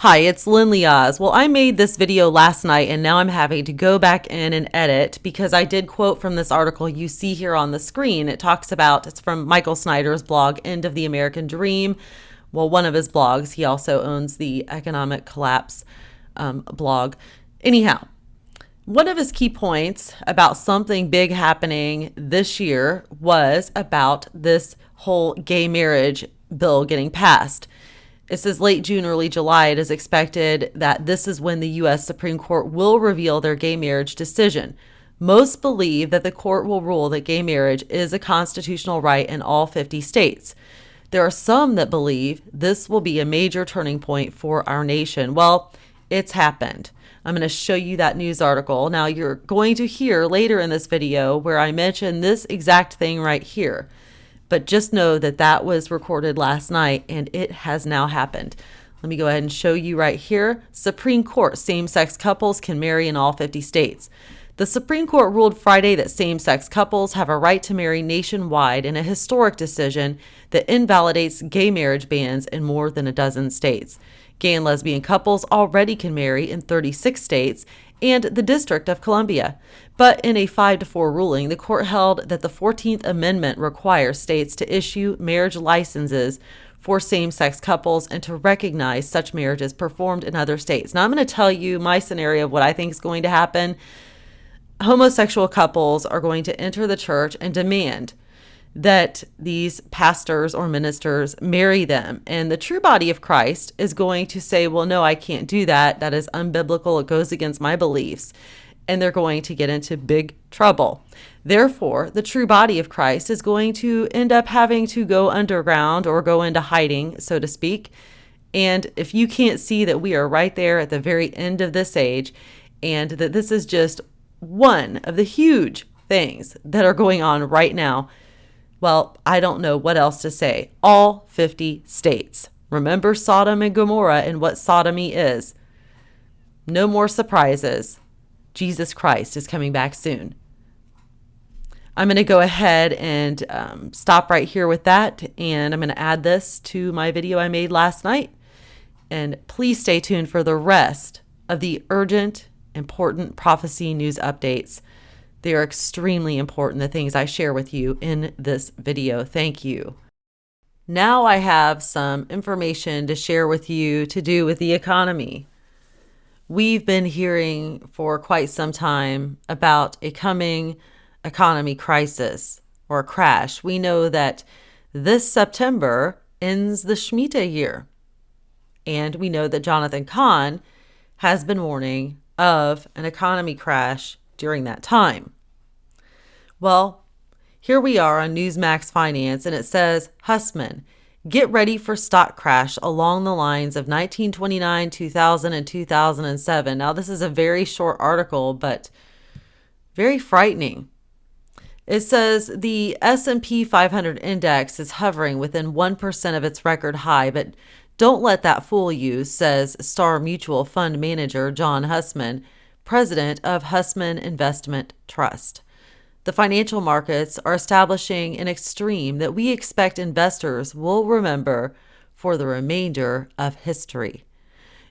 Hi, it's Lynn Oz. Well, I made this video last night and now I'm having to go back in and edit because I did quote from this article you see here on the screen. It's from Michael Snyder's blog, End of the American Dream. Well, one of his blogs. He also owns the Economic Collapse blog. Anyhow, one of his key points about something big happening this year was about this whole gay marriage bill getting passed. It says late June, early July, it is expected that this is when the U.S. Supreme Court will reveal their gay marriage decision. Most believe that the court will rule that gay marriage is a constitutional right in all 50 states. There are some that believe this will be a major turning point for our nation. Well, it's happened. I'm going to show you that news article. Now, you're going to hear later in this video where I mention this exact thing right here. But just know that that was recorded last night and it has now happened. Let me go ahead and show you right here. Supreme Court, same-sex couples can marry in all 50 states. The Supreme Court ruled Friday that same-sex couples have a right to marry nationwide in a historic decision that invalidates gay marriage bans in more than a dozen states. Gay and lesbian couples already can marry in 36 states and the District of Columbia. But in a 5-4 ruling, the court held that the 14th Amendment requires states to issue marriage licenses for same-sex couples and to recognize such marriages performed in other states. Now, I'm going to tell you my scenario of what I think is going to happen. Homosexual couples are going to enter the church and demand that these pastors or ministers marry them. And the true body of Christ is going to say, well, no, I can't do that. That is unbiblical. It goes against my beliefs. And they're going to get into big trouble. Therefore, the true body of Christ is going to end up having to go underground or go into hiding, so to speak. And if you can't see that we are right there at the very end of this age, and that this is just one of the huge things that are going on right now, well, I don't know what else to say. All 50 states. Remember Sodom and Gomorrah and what sodomy is. No more surprises. Jesus Christ is coming back soon. I'm going to go ahead and stop right here with that. And I'm going to add this to my video I made last night. And please stay tuned for the rest of the urgent, important prophecy news updates. They are extremely important, the things I share with you in this video. Thank you. Now I have some information to share with you to do with the economy. We've been hearing for quite some time about a coming economy crisis or crash. We know that this September ends the Shemitah year. And we know that Jonathan Cahn has been warning of an economy crash during that time. Well, here we are on Newsmax Finance, and it says, Hussman, get ready for stock crash along the lines of 1929, 2000, and 2007. Now, this is a very short article, but very frightening. It says the S&P 500 index is hovering within 1% of its record high, but don't let that fool you, says Star Mutual Fund manager John Hussman, president of Hussman Investment Trust. The financial markets are establishing an extreme that we expect investors will remember for the remainder of history,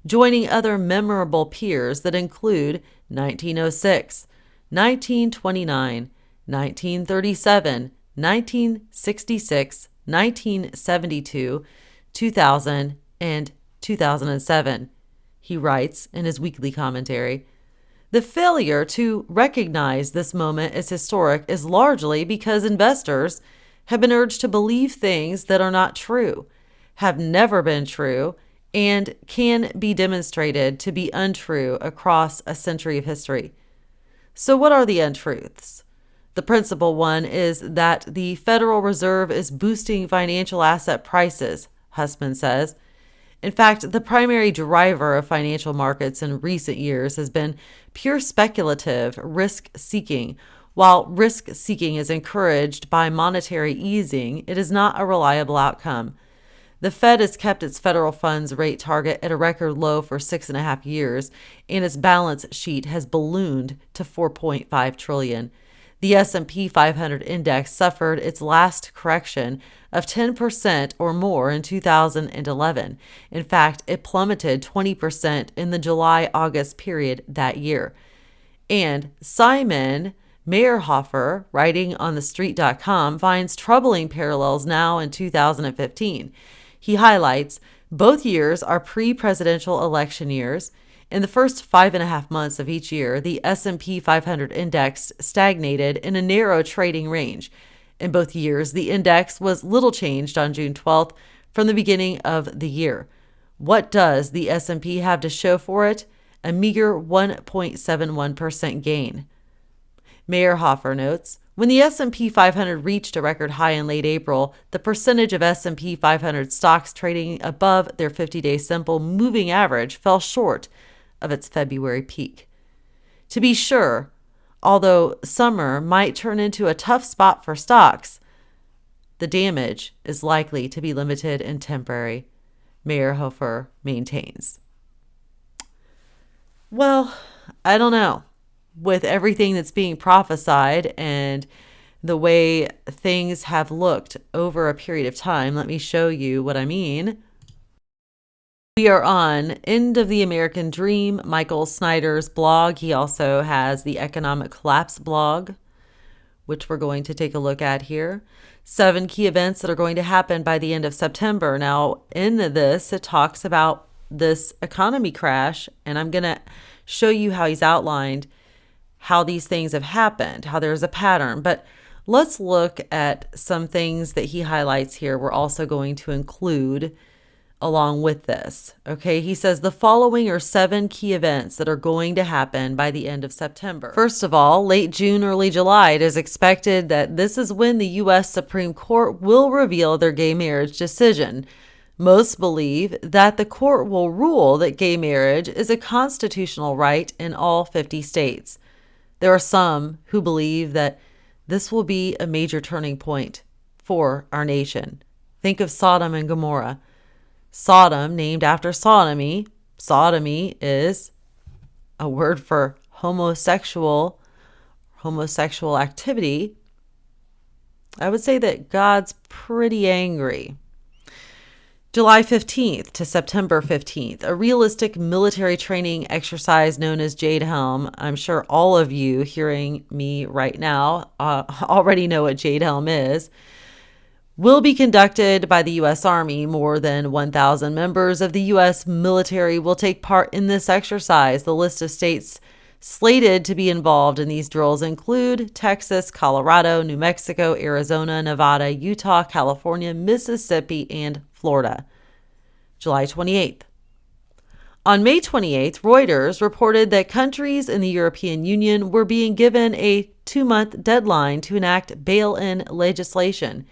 joining other memorable peers that include 1906, 1929, 1937, 1966, 1972, 2000, and 2007. He writes in his weekly commentary, the failure to recognize this moment as historic is largely because investors have been urged to believe things that are not true, have never been true, and can be demonstrated to be untrue across a century of history. So what are the untruths? The principal one is that the Federal Reserve is boosting financial asset prices, Hussman says. In fact, the primary driver of financial markets in recent years has been pure speculative risk-seeking. While risk-seeking is encouraged by monetary easing, it is not a reliable outcome. The Fed has kept its federal funds rate target at a record low for 6.5 years, and its balance sheet has ballooned to $4.5 trillion. The S&P 500 index suffered its last correction of 10% or more in 2011. In fact, it plummeted 20% in the July-August period that year. And Simon Meyerhofer, writing on TheStreet.com, finds troubling parallels now in 2015. He highlights, both years are pre-presidential election years. In the first 5.5 months of each year, the S&P 500 index stagnated in a narrow trading range. In both years, the index was little changed on June 12th from the beginning of the year. What does the S&P have to show for it? A meager 1.71% gain. Meyerhofer notes, when the S&P 500 reached a record high in late April, the percentage of S&P 500 stocks trading above their 50-day simple moving average fell short of its February peak. To be sure, although summer might turn into a tough spot for stocks, the damage is likely to be limited and temporary, Meyerhofer maintains. Well, I don't know. With everything that's being prophesied and the way things have looked over a period of time, let me show you what I mean. We are on End of the American Dream, Michael Snyder's blog. He also has the Economic Collapse blog, which we're going to take a look at here. 7 key events that are going to happen by the end of September. Now, in this, it talks about this economy crash, and I'm going to show you how he's outlined how these things have happened, how there's a pattern. But let's look at some things that he highlights here. We're also going to include along with this. Okay, he says the following are 7 key events that are going to happen by the end of September. First of all, late June, early July, it is expected that this is when the U.S. Supreme Court will reveal their gay marriage decision. Most believe that the court will rule that gay marriage is a constitutional right in all 50 states. There are some who believe that this will be a major turning point for our nation. Think of Sodom and Gomorrah. Sodom, named after sodomy. Sodomy is a word for homosexual activity. I would say that God's pretty angry. July 15th to September 15th, a realistic military training exercise known as Jade Helm. I'm sure all of you hearing me right now already know what Jade Helm is. Will be conducted by the U.S. Army. More than 1,000 members of the U.S. military will take part in this exercise. The list of states slated to be involved in these drills include Texas, Colorado, New Mexico, Arizona, Nevada, Utah, California, Mississippi, and Florida. July 28th. On May 28th, Reuters reported that countries in the European Union were being given a 2-month deadline to enact bail-in legislation.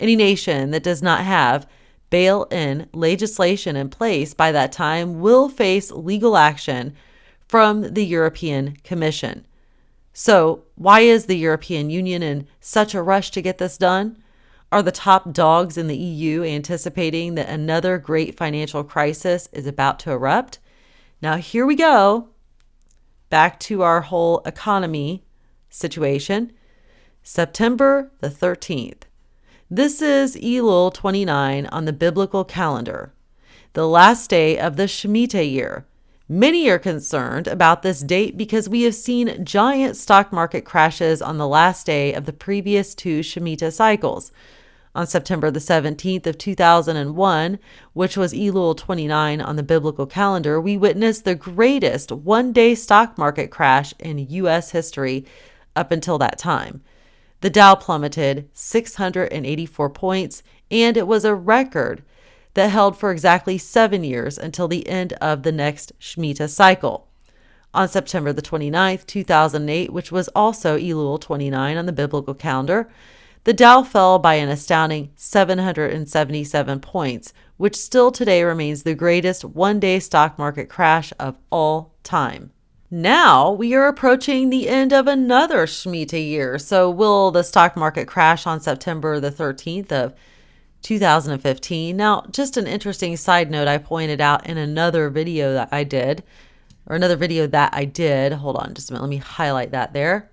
Any nation that does not have bail-in legislation in place by that time will face legal action from the European Commission. So, why is the European Union in such a rush to get this done? Are the top dogs in the EU anticipating that another great financial crisis is about to erupt? Now, here we go. Back to our whole economy situation. September the 13th. This is Elul 29 on the biblical calendar, the last day of the Shemitah year. Many are concerned about this date because we have seen giant stock market crashes on the last day of the previous 2 Shemitah cycles. On September the 17th of 2001, which was Elul 29 on the biblical calendar, we witnessed the greatest one-day stock market crash in U.S. history up until that time. The Dow plummeted 684 points, and it was a record that held for exactly 7 years until the end of the next Shemitah cycle. On September the 29th, 2008, which was also Elul 29 on the biblical calendar, the Dow fell by an astounding 777 points, which still today remains the greatest one-day stock market crash of all time. Now we are approaching the end of another Shemitah year. So will the stock market crash on September the 13th of 2015? Now, just an interesting side note I pointed out in another video that I did. Hold on just a minute. Let me highlight that there.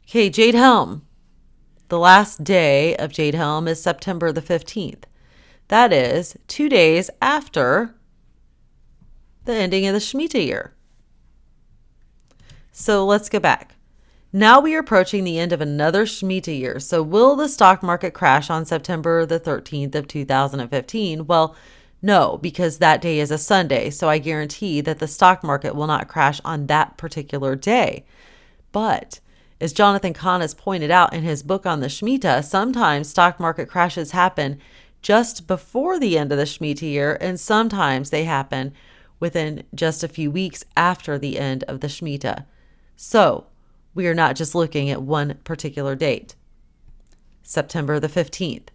Okay, Jade Helm. The last day of Jade Helm is September the 15th. That is 2 days after the ending of the Shemitah year. So let's go back. Now we are approaching the end of another Shemitah year. So will the stock market crash on September the 13th of 2015? Well, no, because that day is a Sunday. So I guarantee that the stock market will not crash on that particular day. But as Jonathan Cahn has pointed out in his book on the Shemitah, sometimes stock market crashes happen just before the end of the Shemitah year, and sometimes they happen within just a few weeks after the end of the Shemitah. So we are not just looking at one particular date. September the 15th.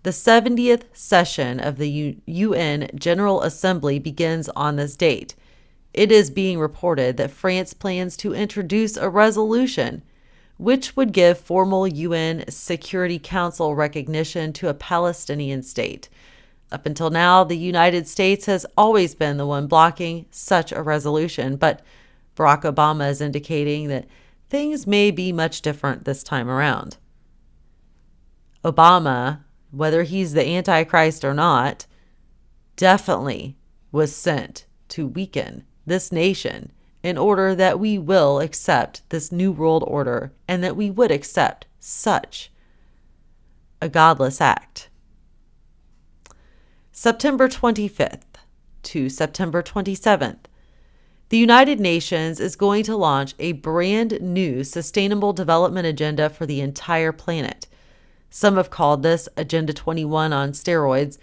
The 70th session of the UN General Assembly begins on this date. It is being reported that France plans to introduce a resolution which would give formal UN Security Council recognition to a Palestinian state. Up until now, the United States has always been the one blocking such a resolution, but Barack Obama is indicating that things may be much different this time around. Obama, whether he's the Antichrist or not, definitely was sent to weaken this nation in order that we will accept this new world order and that we would accept such a godless act. September 25th to September 27th. The United Nations is going to launch a brand new Sustainable Development Agenda for the entire planet. Some have called this Agenda 21 on steroids,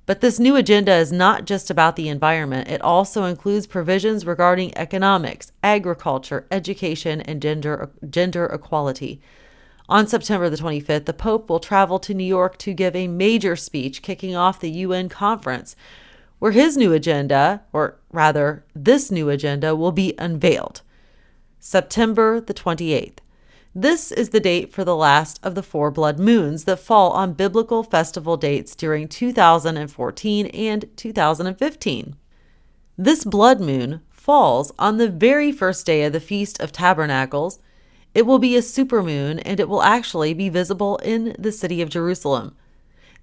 but this new agenda is not just about the environment. It also includes provisions regarding economics, agriculture, education, and gender equality. On September the 25th, the Pope will travel to New York to give a major speech kicking off the UN conference, where his new agenda, or rather, this new agenda, will be unveiled. September the 28th. This is the date for the last of the 4 blood moons that fall on biblical festival dates during 2014 and 2015. This blood moon falls on the very first day of the Feast of Tabernacles. It will be a supermoon, and it will actually be visible in the city of Jerusalem.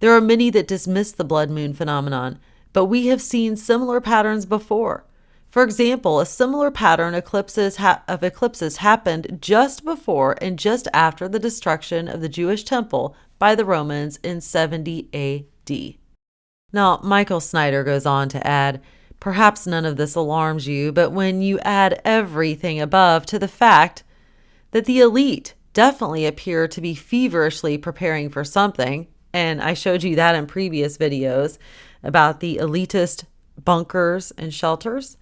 There are many that dismiss the blood moon phenomenon, but we have seen similar patterns before. For example, a similar pattern of eclipses happened just before and just after the destruction of the Jewish temple by the Romans in 70 A.D. Now, Michael Snyder goes on to add, perhaps none of this alarms you, but when you add everything above to the fact that the elite definitely appear to be feverishly preparing for something, and I showed you that in previous videos about the elitist bunkers and shelters,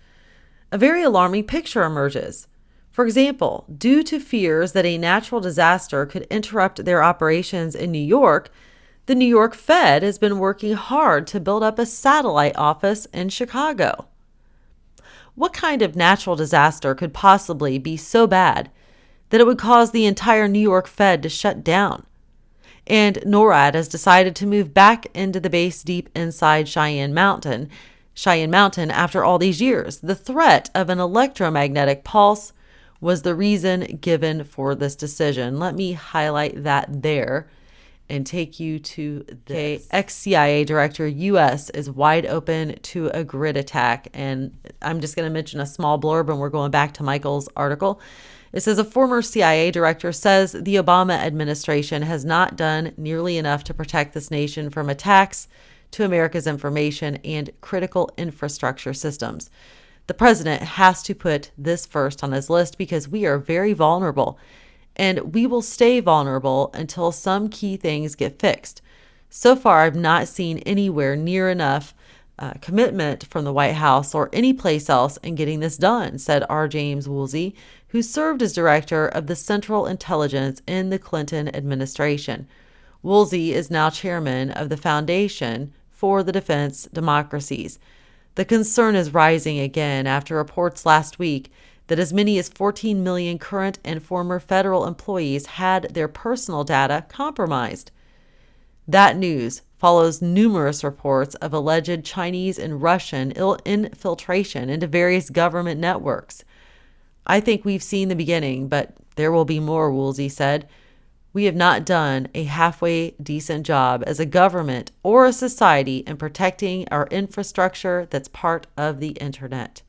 a very alarming picture emerges. For example, due to fears that a natural disaster could interrupt their operations in New York, the New York Fed has been working hard to build up a satellite office in Chicago. What kind of natural disaster could possibly be so bad that it would cause the entire New York Fed to shut down? And NORAD has decided to move back into the base deep inside Cheyenne Mountain after all these years. The threat of an electromagnetic pulse was the reason given for this decision. Let me highlight that there and take you to the ExCIA director. U.S. is wide open to a grid attack. And I'm just going to mention a small blurb, and we're going back to Michael's article. It says a former CIA director says the Obama administration has not done nearly enough to protect this nation from attacks to America's information and critical infrastructure systems. The president has to put this first on his list because we are very vulnerable, and we will stay vulnerable until some key things get fixed. So far, I've not seen anywhere near enough commitment from the White House or any place else in getting this done, said R. James Woolsey, who served as director of the Central Intelligence in the Clinton administration. Woolsey is now chairman of the Foundation for the Defense Democracies. The concern is rising again after reports last week that as many as 14 million current and former federal employees had their personal data compromised. That news follows numerous reports of alleged Chinese and Russian infiltration into various government networks. I think we've seen the beginning, but There will be more, Woolsey said. We have not done a halfway decent job as a government or a society in protecting our infrastructure that's part of the internet.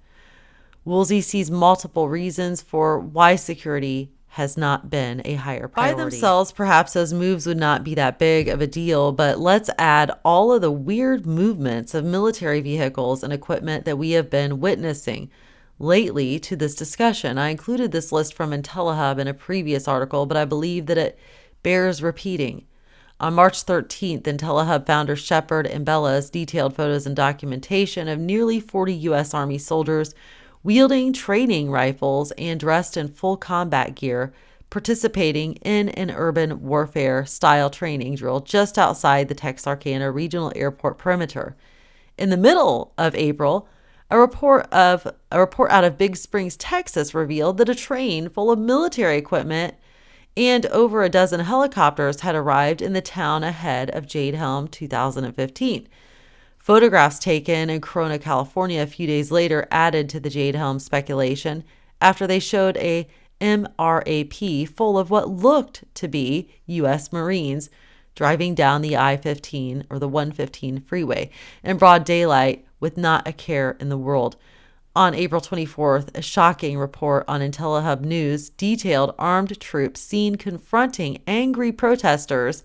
Woolsey sees multiple reasons for why security has not been a higher priority. By themselves, perhaps those moves would not be that big of a deal, but let's add all of the weird movements of military vehicles and equipment that we have been witnessing lately to this discussion. I included this list from IntelliHub in a previous article, but I believe that it bears repeating. On March 13th, IntelliHub founder Shepard and Bellas detailed photos and documentation of nearly 40 U.S. Army soldiers wielding training rifles and dressed in full combat gear, participating in an urban warfare-style training drill just outside the Texarkana Regional Airport perimeter. In the middle of April, a report out of Big Springs, Texas, revealed that a train full of military equipment and over a dozen helicopters had arrived in the town ahead of Jade Helm 2015. Photographs taken in Corona, California a few days later added to the Jade Helm speculation after they showed a MRAP full of what looked to be U.S. Marines driving down the I-15 or the 115 freeway in broad daylight with not a care in the world. On April 24th, a shocking report on IntelliHub News detailed armed troops seen confronting angry protesters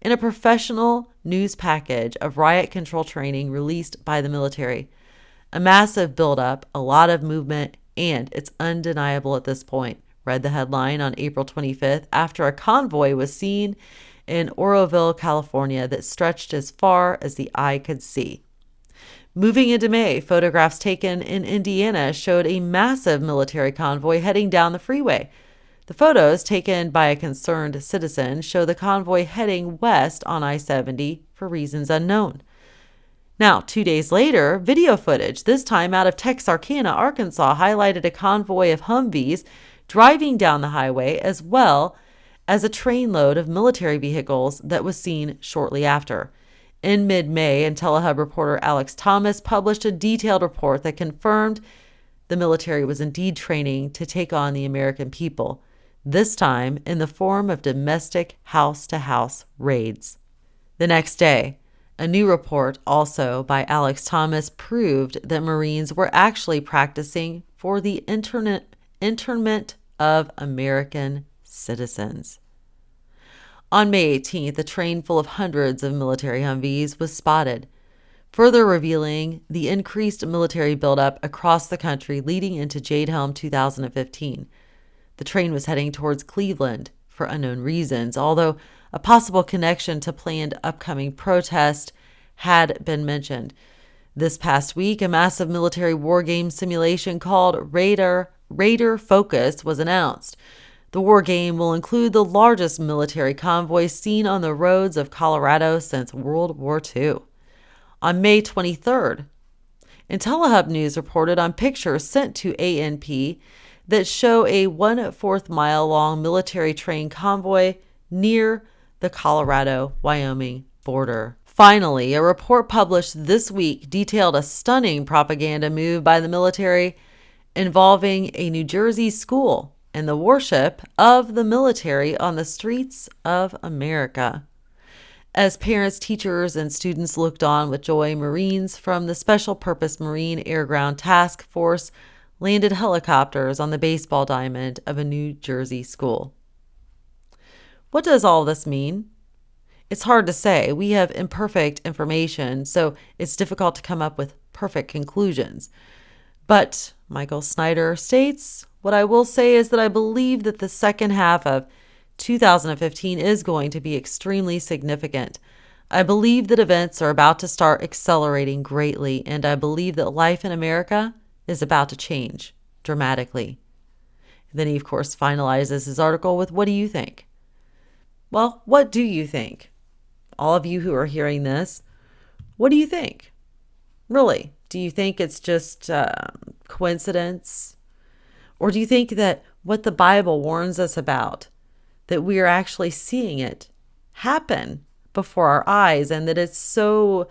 in a professional news package of riot control training released by the military. A massive buildup, a lot of movement, and it's undeniable at this point, read the headline on April 25th after a convoy was seen in Oroville, California that stretched as far as the eye could see. Moving into May, photographs taken in Indiana showed a massive military convoy heading down the freeway. The photos, taken by a concerned citizen, show the convoy heading west on I-70 for reasons unknown. Now, 2 days later, video footage, this time out of Texarkana, Arkansas, highlighted a convoy of Humvees driving down the highway as well as a trainload of military vehicles that was seen shortly after. In mid-May, IntelliHub reporter Alex Thomas published a detailed report that confirmed the military was indeed training to take on the American people, this time in the form of domestic house-to-house raids. The next day, a new report, also by Alex Thomas, proved that Marines were actually practicing for the internment of American citizens. On May 18th, a train full of hundreds of military Humvees was spotted, further revealing the increased military buildup across the country leading into Jade Helm 2015. The train was heading towards Cleveland for unknown reasons, although a possible connection to planned upcoming protest had been mentioned. This past week, a massive military war game simulation called Raider Focus was announced. The war game will include the largest military convoy seen on the roads of Colorado since World War II. On May 23rd, IntelliHub News reported on pictures sent to ANP that show a 1/4 mile long military train convoy near the Colorado-Wyoming border. Finally, a report published this week detailed a stunning propaganda move by the military involving a New Jersey school and the worship of the military on the streets of America. As parents, teachers, and students looked on with joy, Marines from the Special Purpose Marine Air Ground Task Force landed helicopters on the baseball diamond of a New Jersey school. What does all this mean? It's hard to say. We have imperfect information, so it's difficult to come up with perfect conclusions. But Michael Snyder states, what I will say is that I believe that the second half of 2015 is going to be extremely significant. I believe that events are about to start accelerating greatly, and I believe that life in America is about to change dramatically. Then he, of course, finalizes his article with, what do you think? Well, what do you think? All of you who are hearing this, what do you think? Really? Do you think it's just coincidence? Or do you think that what the Bible warns us about, that we are actually seeing it happen before our eyes, and that it's so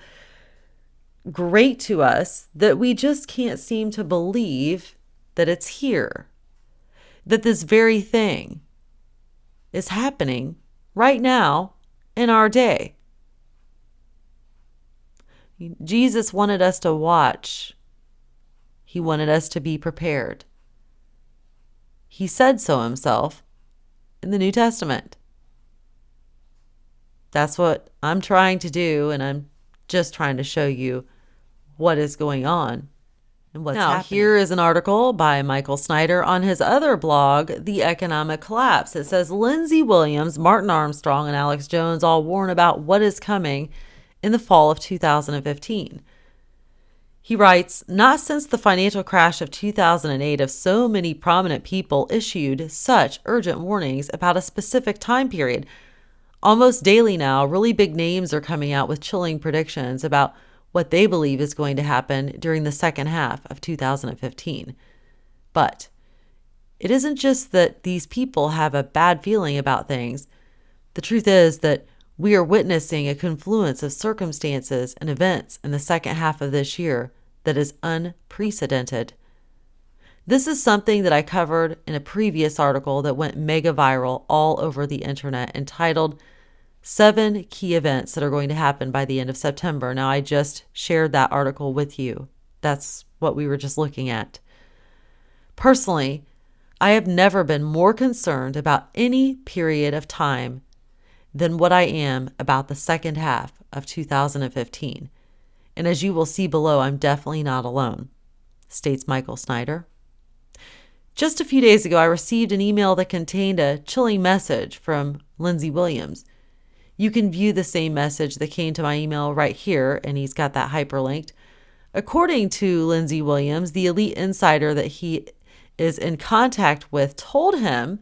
great to us that we just can't seem to believe that it's here? That this very thing is happening right now in our day. Jesus wanted us to watch. He wanted us to be prepared. He said so himself in the New Testament. That's what I'm trying to do, and I'm just trying to show you what is going on and what's happening. Here is an article by Michael Snyder on his other blog, The Economic Collapse. It says, Lindsey Williams, Martin Armstrong, and Alex Jones all warn about what is coming in the fall of 2015. He writes, not since the financial crash of 2008 have so many prominent people issued such urgent warnings about a specific time period. Almost daily now, really big names are coming out with chilling predictions about what they believe is going to happen during the second half of 2015. But it isn't just that these people have a bad feeling about things. The truth is that we are witnessing a confluence of circumstances and events in the second half of this year that is unprecedented. This is something that I covered in a previous article that went mega viral all over the internet, entitled 7 Key Events That Are Going to Happen by the End of September. Now, I just shared that article with you. That's what we were just looking at. Personally, I have never been more concerned about any period of time than what I am about the second half of 2015. And as you will see below, I'm definitely not alone, states Michael Snyder. Just a few days ago, I received an email that contained a chilling message from Lindsey Williams. You can view the same message that came to my email right here, and he's got that hyperlinked. According to Lindsey Williams, the elite insider that he is in contact with told him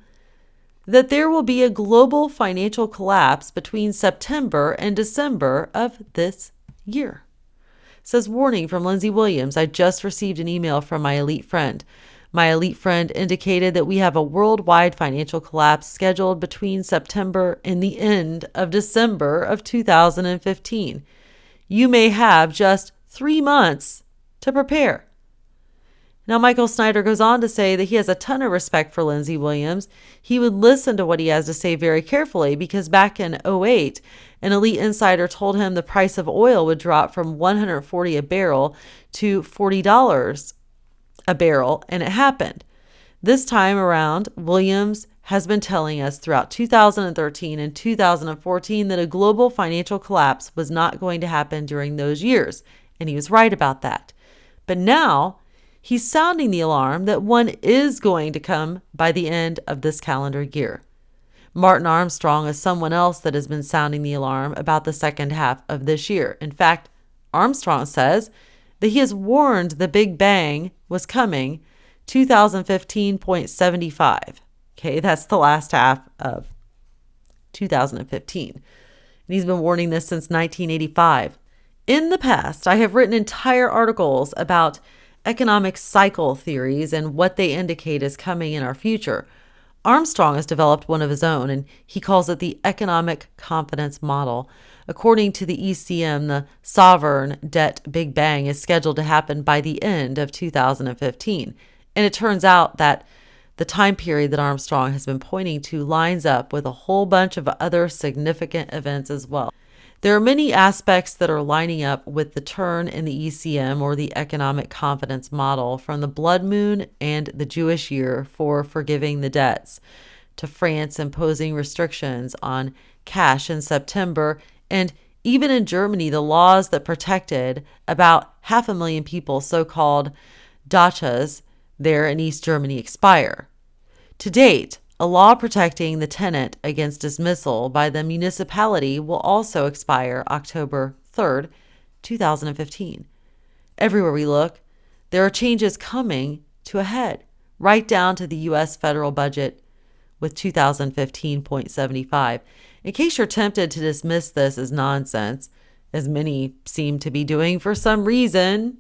that there will be a global financial collapse between September and December of this year. It says, warning from Lindsey Williams, I just received an email from my elite friend. My elite friend indicated that we have a worldwide financial collapse scheduled between September and the end of December of 2015. You may have just 3 months to prepare. Now, Michael Snyder goes on to say that he has a ton of respect for Lindsey Williams. He would listen to what he has to say very carefully because back in 2008, an elite insider told him the price of oil would drop from $140 a barrel to $40 a barrel, and it happened. This time around, Williams has been telling us throughout 2013 and 2014 that a global financial collapse was not going to happen during those years, and he was right about that. But now, he's sounding the alarm that one is going to come by the end of this calendar year. Martin Armstrong is someone else that has been sounding the alarm about the second half of this year. In fact, Armstrong says that he has warned the Big Bang was coming 2015.75. Okay, that's the last half of 2015. And he's been warning this since 1985. In the past, I have written entire articles about economic cycle theories and what they indicate is coming in our future. Armstrong has developed one of his own, and he calls it the economic confidence model. According to the ECM, the sovereign debt Big Bang is scheduled to happen by the end of 2015. And it turns out that the time period that Armstrong has been pointing to lines up with a whole bunch of other significant events as well. There are many aspects that are lining up with the turn in the ECM, or the economic confidence model, from the blood moon and the Jewish year for forgiving the debts, to France imposing restrictions on cash in September, and even in Germany, the laws that protected about 500,000 people, so-called Dachas, there in East Germany expire. To date, a law protecting the tenant against dismissal by the municipality will also expire October 3rd, 2015. Everywhere we look, there are changes coming to a head, right down to the U.S. federal budget with 2015.75. In case you're tempted to dismiss this as nonsense, as many seem to be doing for some reason,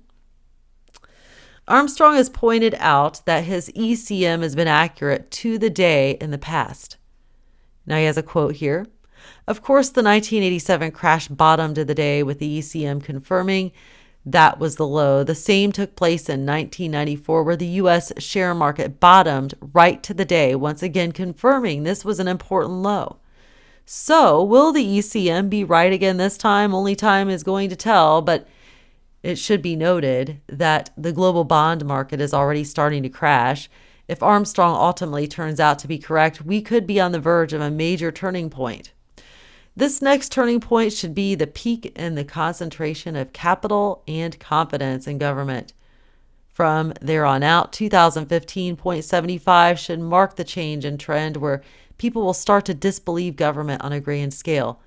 Armstrong has pointed out that his ECM has been accurate to the day in the past. Now he has a quote here. Of course, the 1987 crash bottomed of the day with the ECM confirming That was the low. The same took place in 1994, where the U.S. share market bottomed right to the day, once again confirming this was an important low. So, will the ECM be right again this time? Only time is going to tell, but it should be noted that the global bond market is already starting to crash. If Armstrong ultimately turns out to be correct, we could be on the verge of a major turning point. This next turning point should be the peak in the concentration of capital and confidence in government. From there on out, 2015.75 should mark the change in trend where people will start to disbelieve government on a grand scale.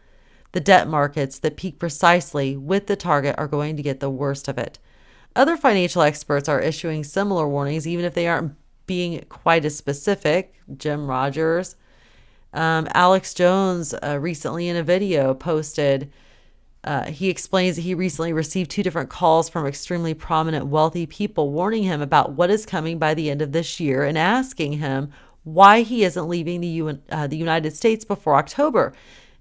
The debt markets that peak precisely with the target are going to get the worst of it. Other financial experts are issuing similar warnings, even if they aren't being quite as specific. Jim Rogers, Alex Jones recently in a video posted, he explains that he recently received 2 different calls from extremely prominent wealthy people warning him about what is coming by the end of this year and asking him why he isn't leaving the United States before October.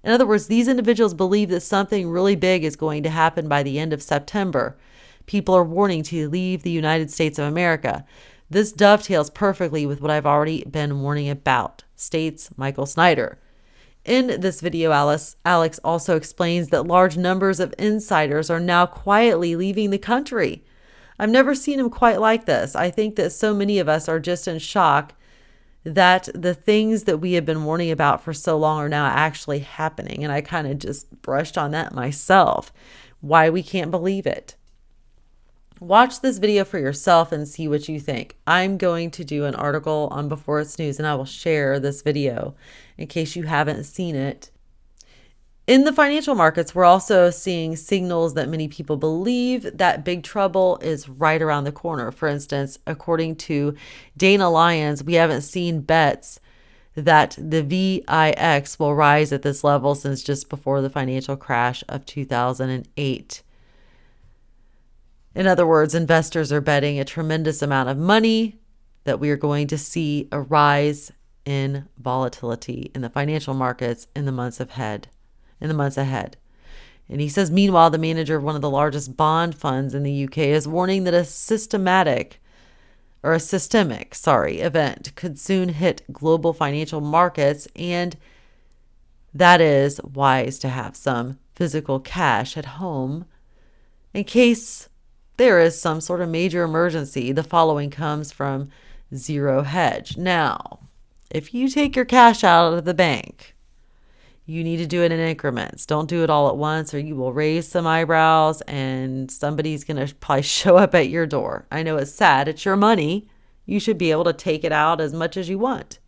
In other words, these individuals believe that something really big is going to happen by the end of September. People are warning to leave the United States of America. This dovetails perfectly with what I've already been warning about, states Michael Snyder. In this video, Alex also explains that large numbers of insiders are now quietly leaving the country. I've never seen him quite like this. I think that so many of us are just in shock that the things that we have been warning about for so long are now actually happening. And I kind of just brushed on that myself. Why we can't believe it. Watch this video for yourself and see what you think. I'm going to do an article on Before It's News, and I will share this video in case you haven't seen it. In the financial markets, we're also seeing signals that many people believe that big trouble is right around the corner. For instance, according to Dana Lyons, we haven't seen bets that the VIX will rise at this level since just before the financial crash of 2008. In other words, investors are betting a tremendous amount of money that we are going to see a rise in volatility in the financial markets in the months ahead. And he says, meanwhile, the manager of one of the largest bond funds in the UK is warning that a systemic event could soon hit global financial markets, and that is wise to have some physical cash at home in case there is some sort of major emergency. The following comes from Zero Hedge. Now, if you take your cash out of the bank, you need to do it in increments. Don't do it all at once or you will raise some eyebrows and somebody's going to probably show up at your door. I know it's sad. It's your money. You should be able to take it out as much as you want.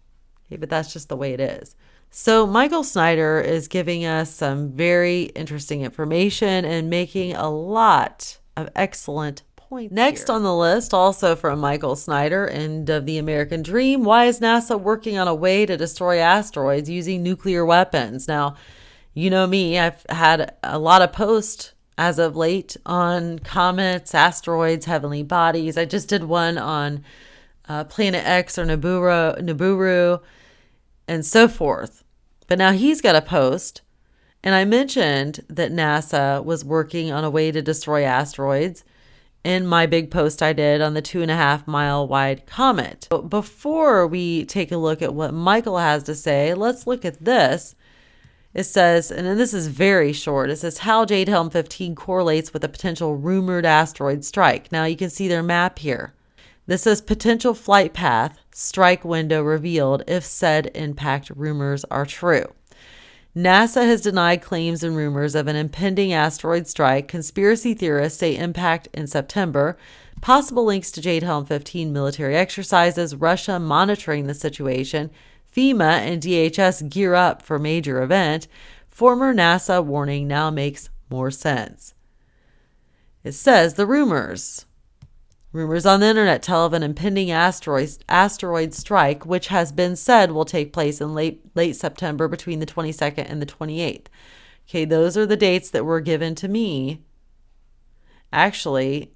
Okay, but that's just the way it is. So Michael Snyder is giving us some very interesting information and making a lot of excellent points. Next on the list, also from Michael Snyder, End of the American Dream. Why is NASA working on a way to destroy asteroids using nuclear weapons? Now, you know me, I've had a lot of posts as of late on comets, asteroids, heavenly bodies. I just did one on Planet X or Nibiru, and so forth. But now he's got a post. And I mentioned that NASA was working on a way to destroy asteroids in my big post I did on the 2.5 mile wide comet. But before we take a look at what Michael has to say, let's look at this. It says, and then this is very short, it says how Jade Helm 15 correlates with a potential rumored asteroid strike. Now you can see their map here. This says potential flight path, strike window revealed if said impact rumors are true. NASA has denied claims and rumors of an impending asteroid strike. Conspiracy theorists say impact in September. Possible links to Jade Helm 15 military exercises. Russia monitoring the situation. FEMA and DHS gear up for major event. Former NASA warning now makes more sense. It says the rumors. Rumors on the internet tell of an impending asteroid strike, which has been said will take place in late September between the 22nd and the 28th. Okay, those are the dates that were given to me. Actually,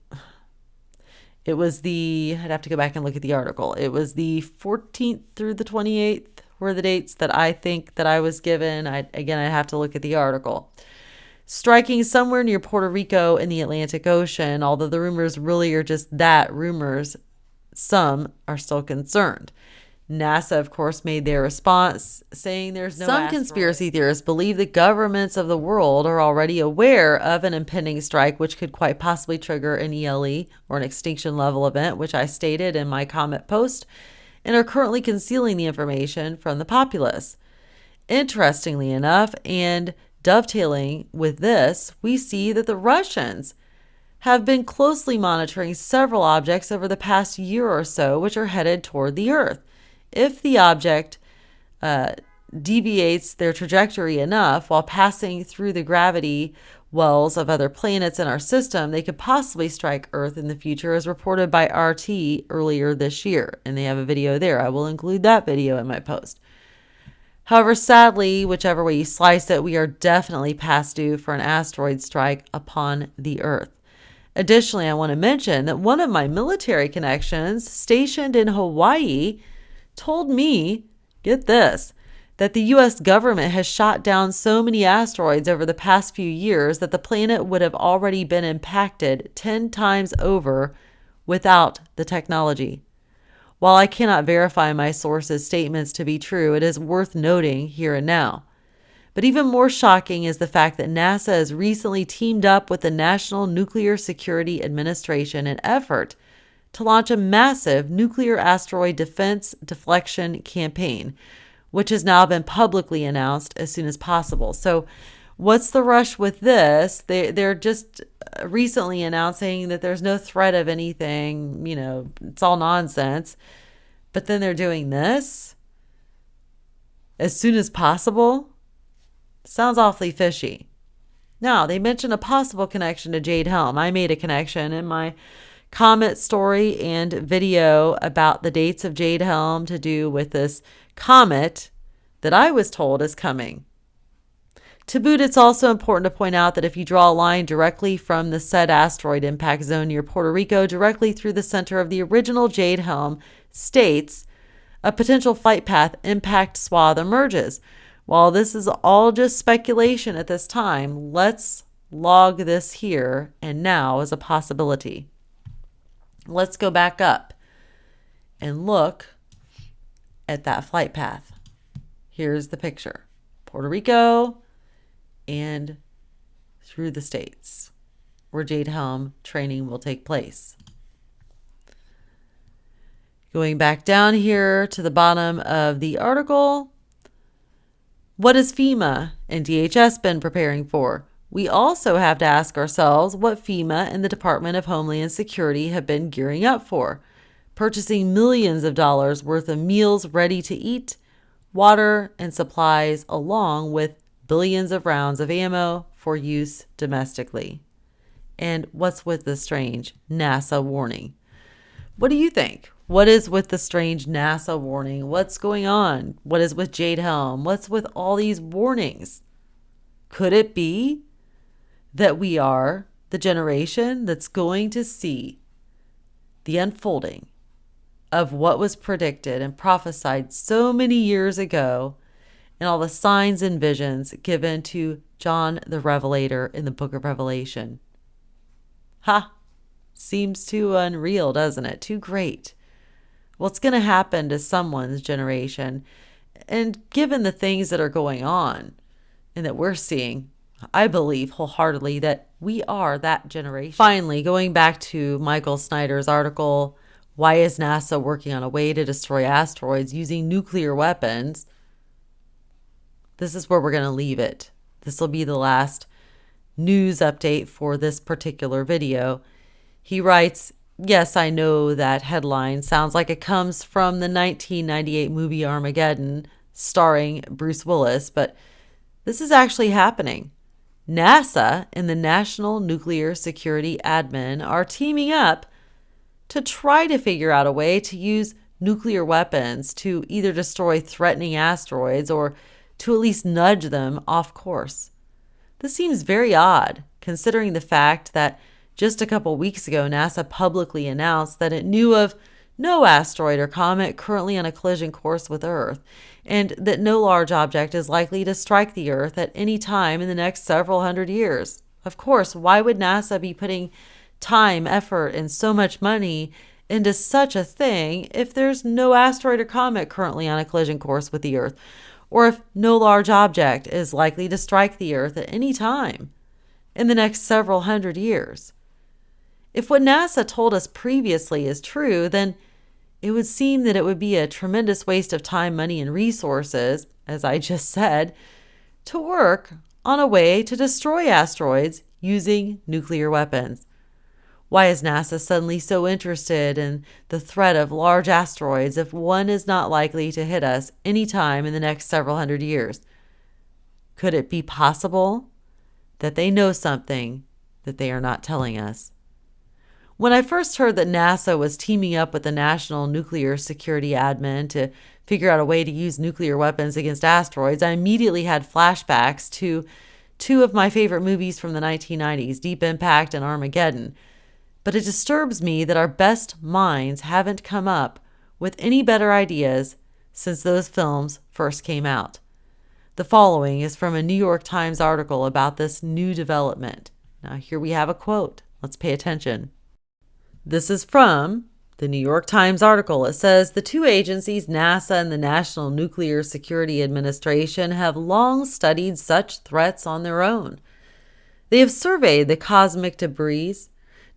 it was I'd have to go back and look at the article. It was the 14th through the 28th were the dates that I think that I was given. I'd have to look at the article. striking somewhere near Puerto Rico in the Atlantic Ocean, although the rumors really are just that, rumors. Some are still concerned. NASA, of course, made their response saying there's no asteroid. Some conspiracy theorists believe that governments of the world are already aware of an impending strike, which could quite possibly trigger an ELE or an extinction level event, which I stated in my comment post, and are currently concealing the information from the populace. Interestingly enough, and dovetailing with this, we see that the Russians have been closely monitoring several objects over the past year or so, which are headed toward the Earth. If the object deviates their trajectory enough while passing through the gravity wells of other planets in our system, they could possibly strike Earth in the future, as reported by RT earlier this year. And they have a video there. I will include that video in my post. However, sadly, whichever way you slice it, we are definitely past due for an asteroid strike upon the Earth. Additionally, I want to mention that one of my military connections stationed in Hawaii told me, get this, that the U.S. government has shot down so many asteroids over the past few years that the planet would have already been impacted 10 times over without the technology. While I cannot verify my source's statements to be true, it is worth noting here and now. But even more shocking is the fact that NASA has recently teamed up with the National Nuclear Security Administration in an effort to launch a massive nuclear asteroid defense deflection campaign, which has now been publicly announced as soon as possible. So what's the rush with this? They're just recently announcing that there's no threat of anything, it's all nonsense. But then they're doing this as soon as possible. Sounds awfully fishy. Now, they mentioned a possible connection to Jade Helm. I made a connection in my comment story and video about the dates of Jade Helm to do with this comet that I was told is coming. To boot, it's also important to point out that if you draw a line directly from the said asteroid impact zone near Puerto Rico directly through the center of the original Jade Helm states, a potential flight path impact swath emerges. While this is all just speculation at this time, let's log this here and now as a possibility. Let's go back up and look at that flight path. Here's the picture. Puerto Rico and through the states where Jade Helm training will take place. Going back down here to the bottom of the article, what has FEMA and DHS been preparing for? We also have to ask ourselves what FEMA and the Department of Homeland Security have been gearing up for, purchasing millions of dollars worth of meals ready to eat, water, and supplies, along with billions of rounds of ammo for use domestically. And what's with the strange NASA warning? What do you think? What is with the strange NASA warning? What's going on? What is with Jade Helm? What's with all these warnings? Could it be that we are the generation that's going to see the unfolding of what was predicted and prophesied so many years ago, and all the signs and visions given to John the Revelator in the book of Revelation? Seems too unreal, doesn't it? Too great. What's going to happen to someone's generation? And given the things that are going on and that we're seeing, I believe wholeheartedly that we are that generation. Finally, going back to Michael Snyder's article, Why is NASA Working on a Way to Destroy Asteroids Using Nuclear Weapons? This is where we're going to leave it. This will be the last news update for this particular video. He writes, yes, I know that headline sounds like it comes from the 1998 movie Armageddon, starring Bruce Willis, but this is actually happening. NASA and the National Nuclear Security Admin are teaming up to try to figure out a way to use nuclear weapons to either destroy threatening asteroids or to at least nudge them off course. This seems very odd, considering the fact that just a couple weeks ago, NASA publicly announced that it knew of no asteroid or comet currently on a collision course with Earth, and that no large object is likely to strike the Earth at any time in the next several hundred years. Of course, why would NASA be putting time, effort, and so much money into such a thing if there's no asteroid or comet currently on a collision course with the Earth, or if no large object is likely to strike the Earth at any time in the next several hundred years? If what NASA told us previously is true, then it would seem that it would be a tremendous waste of time, money, and resources, as I just said, to work on a way to destroy asteroids using nuclear weapons. Why is NASA suddenly so interested in the threat of large asteroids if one is not likely to hit us any time in the next several hundred years? Could it be possible that they know something that they are not telling us? When I first heard that NASA was teaming up with the National Nuclear Security Admin to figure out a way to use nuclear weapons against asteroids, I immediately had flashbacks to two of my favorite movies from the 1990s, Deep Impact and Armageddon. But it disturbs me that our best minds haven't come up with any better ideas since those films first came out. The following is from a New York Times article about this new development. Now, here we have a quote. Let's pay attention. This is from the New York Times article. It says, the two agencies, NASA and the National Nuclear Security Administration, have long studied such threats on their own. They have surveyed the cosmic debris,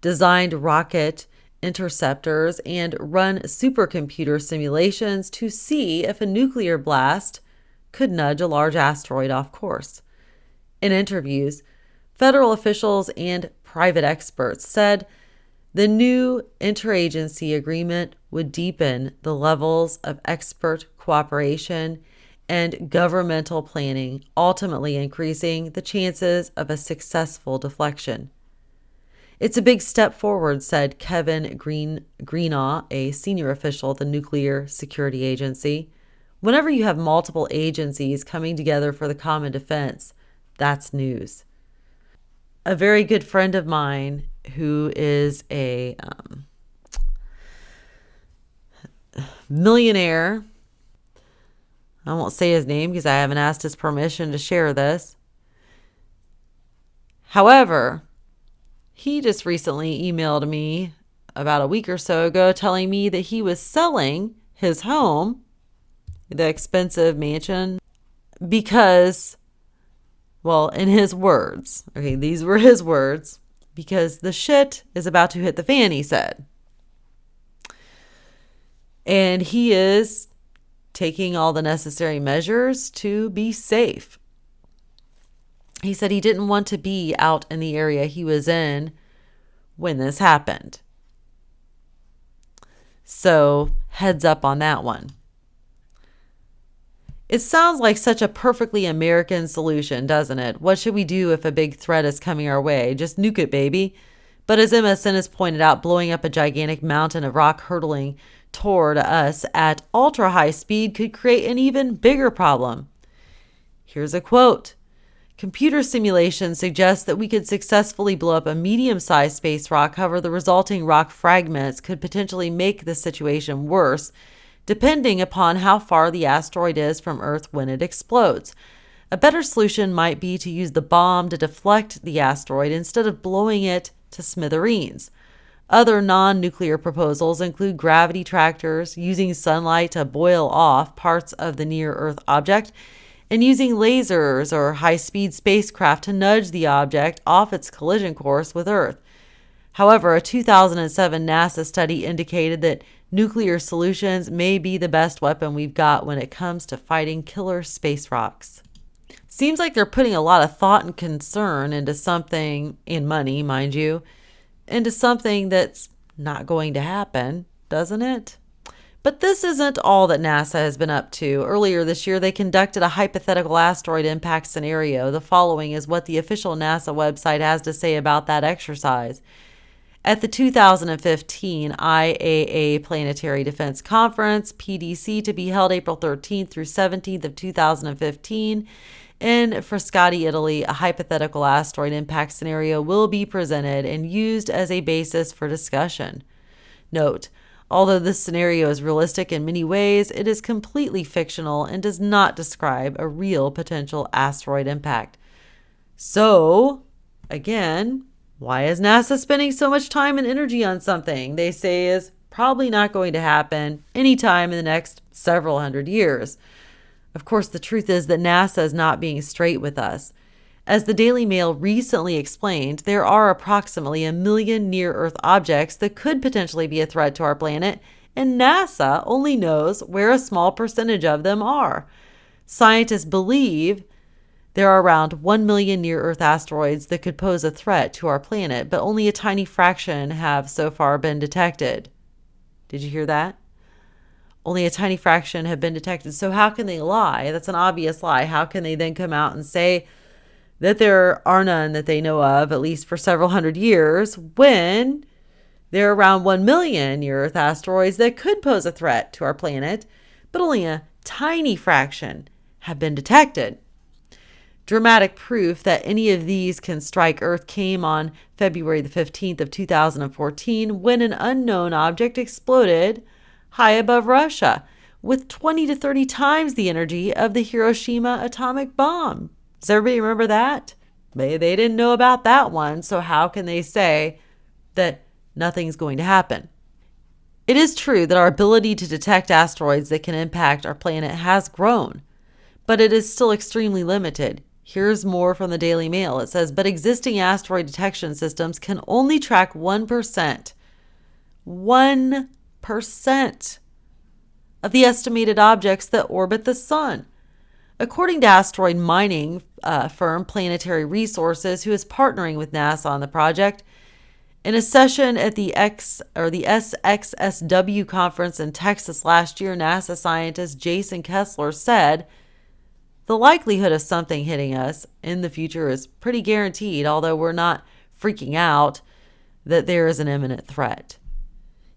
designed rocket interceptors, and run supercomputer simulations to see if a nuclear blast could nudge a large asteroid off course. In interviews, federal officials and private experts said the new interagency agreement would deepen the levels of expert cooperation and governmental planning, ultimately increasing the chances of a successful deflection. It's a big step forward, said Kevin Greenaw, a senior official at the Nuclear Security Agency. Whenever you have multiple agencies coming together for the common defense, that's news. A very good friend of mine who is a millionaire, I won't say his name because I haven't asked his permission to share this. However, he just recently emailed me about a week or so ago telling me that he was selling his home, the expensive mansion, because, well, in his words, okay, these were his words, because the shit is about to hit the fan, he said. And he is taking all the necessary measures to be safe. He said he didn't want to be out in the area he was in when this happened. So, heads up on that one. It sounds like such a perfectly American solution, doesn't it? What should we do if a big threat is coming our way? Just nuke it, baby. But as MSN has pointed out, blowing up a gigantic mountain of rock hurtling toward us at ultra high speed could create an even bigger problem. Here's a quote. Computer simulations suggest that we could successfully blow up a medium-sized space rock. However, the resulting rock fragments could potentially make the situation worse, depending upon how far the asteroid is from Earth when it explodes. A better solution might be to use the bomb to deflect the asteroid instead of blowing it to smithereens. Other non-nuclear proposals include gravity tractors, using sunlight to boil off parts of the near-Earth object, and using lasers or high-speed spacecraft to nudge the object off its collision course with Earth. However, a 2007 NASA study indicated that nuclear solutions may be the best weapon we've got when it comes to fighting killer space rocks. Seems like they're putting a lot of thought and concern into something, and money, mind you, into something that's not going to happen, doesn't it? But this isn't all that NASA has been up to. Earlier this year, they conducted a hypothetical asteroid impact scenario. The following is what the official NASA website has to say about that exercise. At the 2015 IAA Planetary Defense Conference, PDC, to be held April 13th through 17th of 2015 in Frascati, Italy, a hypothetical asteroid impact scenario will be presented and used as a basis for discussion. Note, Although this scenario is realistic in many ways, it is completely fictional and does not describe a real potential asteroid impact. So, again, why is NASA spending so much time and energy on something they say is probably not going to happen anytime in the next several hundred years? Of course, the truth is that NASA is not being straight with us. As the Daily Mail recently explained, there are approximately 1 million near-Earth objects that could potentially be a threat to our planet, and NASA only knows where a small percentage of them are. Scientists believe there are around 1 million near-Earth asteroids that could pose a threat to our planet, but only a tiny fraction have so far been detected. Did you hear that? Only a tiny fraction have been detected. So how can they lie? That's an obvious lie. How can they then come out and say that there are none that they know of, at least for several hundred years, when there are around 1 million near-Earth asteroids that could pose a threat to our planet, but only a tiny fraction have been detected? Dramatic proof that any of these can strike Earth came on February the 15th of 2014 when an unknown object exploded high above Russia with 20 to 30 times the energy of the Hiroshima atomic bomb. Does everybody remember that? They didn't know about that one, so how can they say that nothing's going to happen? It is true that our ability to detect asteroids that can impact our planet has grown, but it is still extremely limited. Here's more from the Daily Mail. It says, but existing asteroid detection systems can only track 1%. 1% of the estimated objects that orbit the sun. According to asteroid mining firm Planetary Resources, who is partnering with NASA on the project, in a session at the SXSW conference in Texas last year, NASA scientist Jason Kessler said, the likelihood of something hitting us in the future is pretty guaranteed, although we're not freaking out that there is an imminent threat.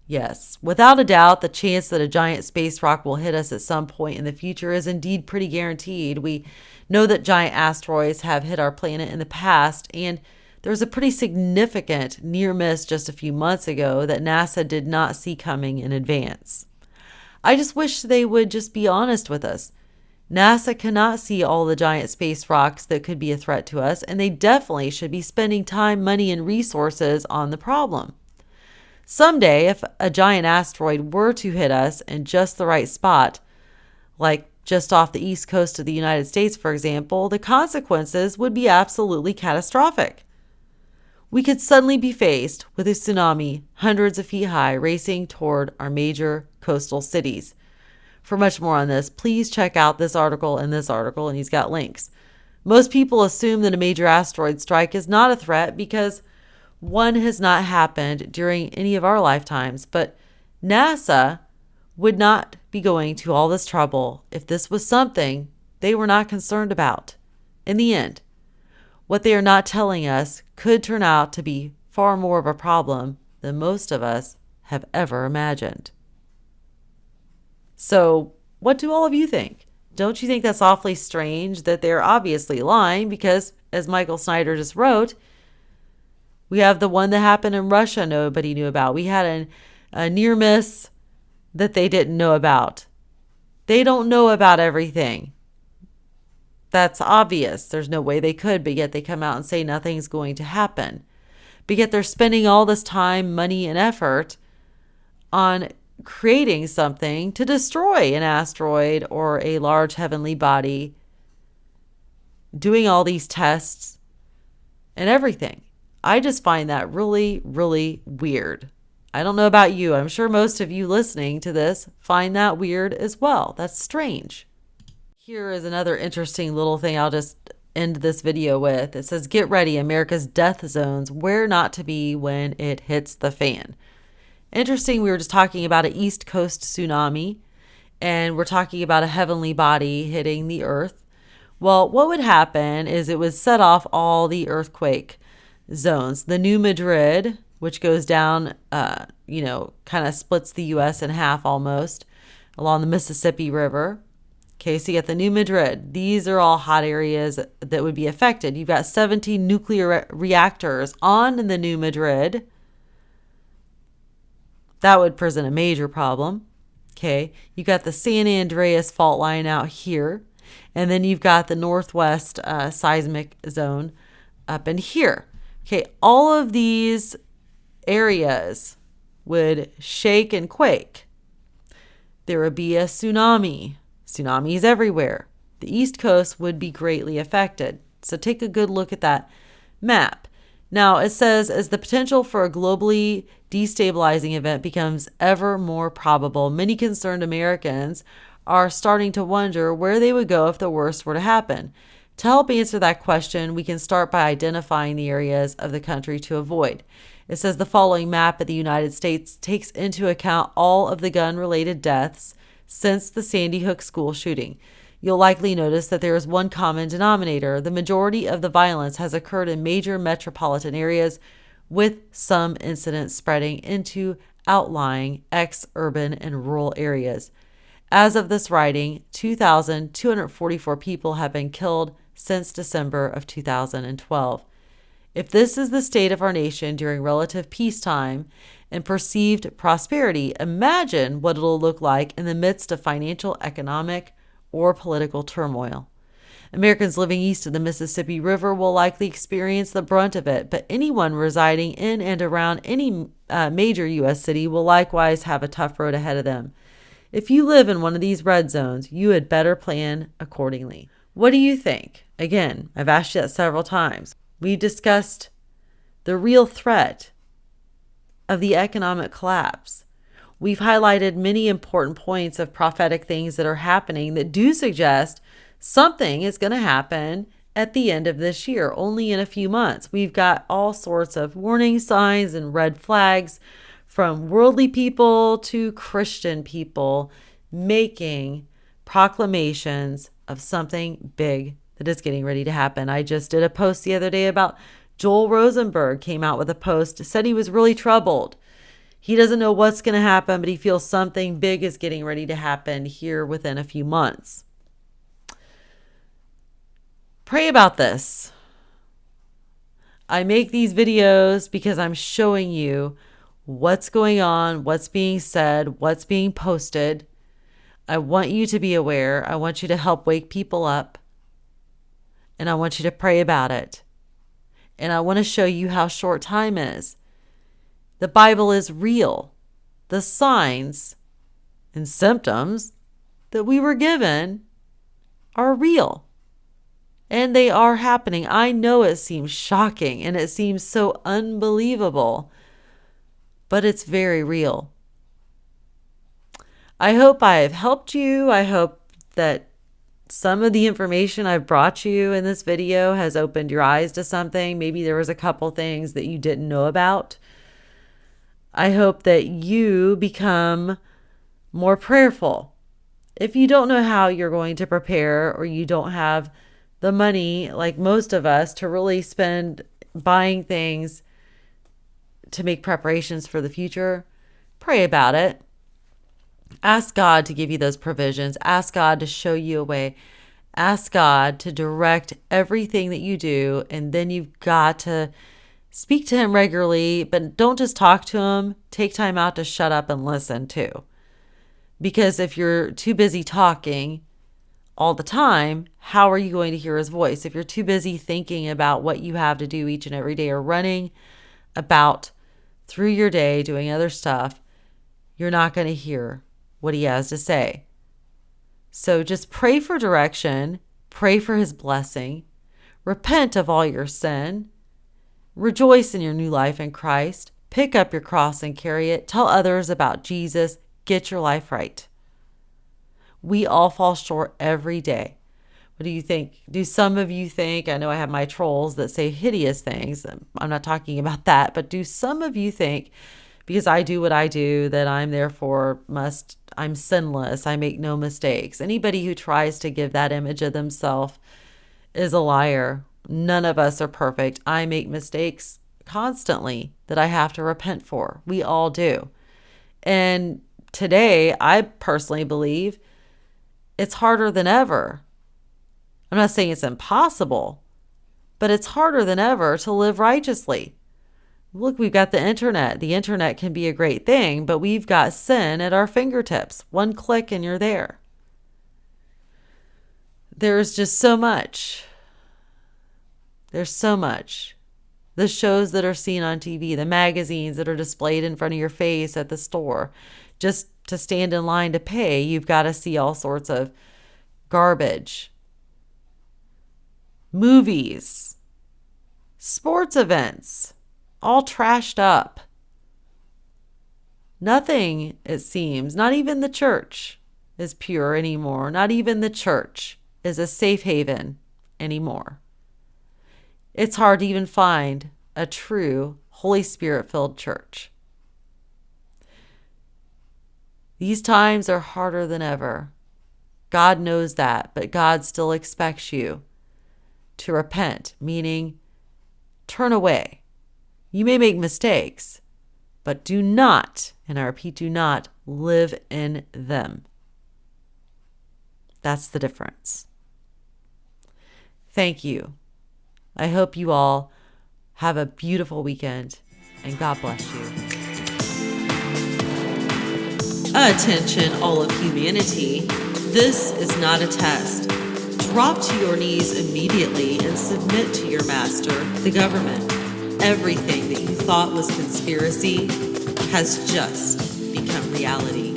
Yes, without a doubt, the chance that a giant space rock will hit us at some point in the future is indeed pretty guaranteed. We know that giant asteroids have hit our planet in the past, and there was a pretty significant near miss just a few months ago that NASA did not see coming in advance. I just wish they would just be honest with us. NASA cannot see all the giant space rocks that could be a threat to us, and they definitely should be spending time, money, and resources on the problem. Someday, if a giant asteroid were to hit us in just the right spot, like just off the east coast of the United States, for example, the consequences would be absolutely catastrophic. We could suddenly be faced with a tsunami hundreds of feet high racing toward our major coastal cities. For much more on this, please check out this article and this article, and he's got links. Most people assume that a major asteroid strike is not a threat because one has not happened during any of our lifetimes, but NASA would not be going to all this trouble if this was something they were not concerned about. In the end, what they are not telling us could turn out to be far more of a problem than most of us have ever imagined. So, what do all of you think? Don't you think that's awfully strange that they're obviously lying? Because, as Michael Snyder just wrote, we have the one that happened in Russia nobody knew about. We had a near miss that they didn't know about. They don't know about everything. That's obvious. There's no way they could, but yet they come out and say nothing's going to happen. But yet they're spending all this time, money, and effort on creating something to destroy an asteroid or a large heavenly body, doing all these tests and everything. I just find that really, really weird. I don't know about you. I'm sure most of you listening to this find that weird as well. That's strange. Here is another interesting little thing I'll just end this video with. It says, get ready, America's death zones, where not to be when it hits the fan. Interesting, we were just talking about an East Coast tsunami, and we're talking about a heavenly body hitting the Earth. Well, what would happen is it would set off all the earthquake zones. The New Madrid, which goes down, kind of splits the U.S. in half almost, along the Mississippi River. Okay, so you got the New Madrid. These are all hot areas that would be affected. You've got 17 nuclear reactors on the New Madrid. That would present a major problem. Okay, you got the San Andreas fault line out here, and then you've got the northwest seismic zone up in here. Okay, all of these areas would shake and quake. There would be a tsunami. Tsunamis everywhere. The East Coast would be greatly affected. So take a good look at that map. Now, it says, as the potential for a globally destabilizing event becomes ever more probable, many concerned Americans are starting to wonder where they would go if the worst were to happen. To help answer that question, we can start by identifying the areas of the country to avoid. It says the following map of the United States takes into account all of the gun-related deaths since the Sandy Hook school shooting. You'll likely notice that there is one common denominator. The majority of the violence has occurred in major metropolitan areas, with some incidents spreading into outlying ex-urban and rural areas. As of this writing, 2,244 people have been killed since December of 2012. If this is the state of our nation during relative peacetime and perceived prosperity, imagine what it'll look like in the midst of financial, economic, or political turmoil. Americans living east of the Mississippi River will likely experience the brunt of it, but anyone residing in and around any major U.S. city will likewise have a tough road ahead of them. If you live in one of these red zones, you had better plan accordingly. What do you think? Again, I've asked you that several times. We discussed the real threat of the economic collapse. We've highlighted many important points of prophetic things that are happening that do suggest something is going to happen at the end of this year, only in a few months. We've got all sorts of warning signs and red flags from worldly people to Christian people making proclamations of something big that is getting ready to happen. I just did a post the other day about Joel Rosenberg came out with a post, said he was really troubled. He doesn't know what's going to happen, but he feels something big is getting ready to happen here within a few months. Pray about this. I make these videos because I'm showing you what's going on, what's being said, what's being posted. I want you to be aware. I want you to help wake people up. And I want you to pray about it. And I want to show you how short time is. The Bible is real. The signs and symptoms that we were given are real. And they are happening. I know it seems shocking and it seems so unbelievable, but it's very real. I hope I have helped you. I hope that some of the information I've brought you in this video has opened your eyes to something. Maybe there was a couple things that you didn't know about. I hope that you become more prayerful. If you don't know how you're going to prepare, or you don't have the money, like most of us, to really spend buying things to make preparations for the future, pray about it. Ask God to give you those provisions. Ask God to show you a way. Ask God to direct everything that you do. And then you've got to speak to him regularly, but don't just talk to him. Take time out to shut up and listen too. Because if you're too busy talking all the time, how are you going to hear his voice? If you're too busy thinking about what you have to do each and every day, or running about through your day doing other stuff, you're not going to hear what he has to say. So just pray for direction, pray for his blessing, repent of all your sin, rejoice in your new life in Christ, pick up your cross and carry it, tell others about Jesus, get your life right. We all fall short every day. What do you think? Do some of you think, I know I have my trolls that say hideous things. I'm not talking about that, but do some of you think, because I do what I do, that I'm therefore I'm sinless, I make no mistakes? Anybody who tries to give that image of themselves is a liar. None of us are perfect. I make mistakes constantly that I have to repent for. We all do. And today, I personally believe it's harder than ever. I'm not saying it's impossible, but it's harder than ever to live righteously. Look, we've got the internet. The internet can be a great thing, but we've got sin at our fingertips. One click and you're there. There's just so much. There's so much. The shows that are seen on TV, the magazines that are displayed in front of your face at the store. Just to stand in line to pay, you've got to see all sorts of garbage. Movies, sports events, all trashed up. Nothing, it seems, not even the church is pure anymore. Not even the church is a safe haven anymore. It's hard to even find a true Holy Spirit-filled church. These times are harder than ever. God knows that, but God still expects you to repent, meaning turn away. You may make mistakes, but do not, and I repeat, do not live in them. That's the difference. Thank you. I hope you all have a beautiful weekend, and God bless you. Attention, all of humanity. This is not a test. Drop to your knees immediately and submit to your master, the government. Everything that you thought was conspiracy has just become reality.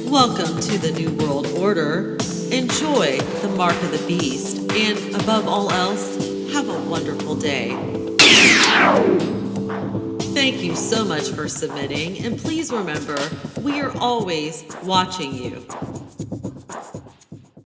Welcome to the New World Order. Enjoy the mark of the beast, and above all else, have a wonderful day. Thank you so much for submitting, and please remember, we are always watching you.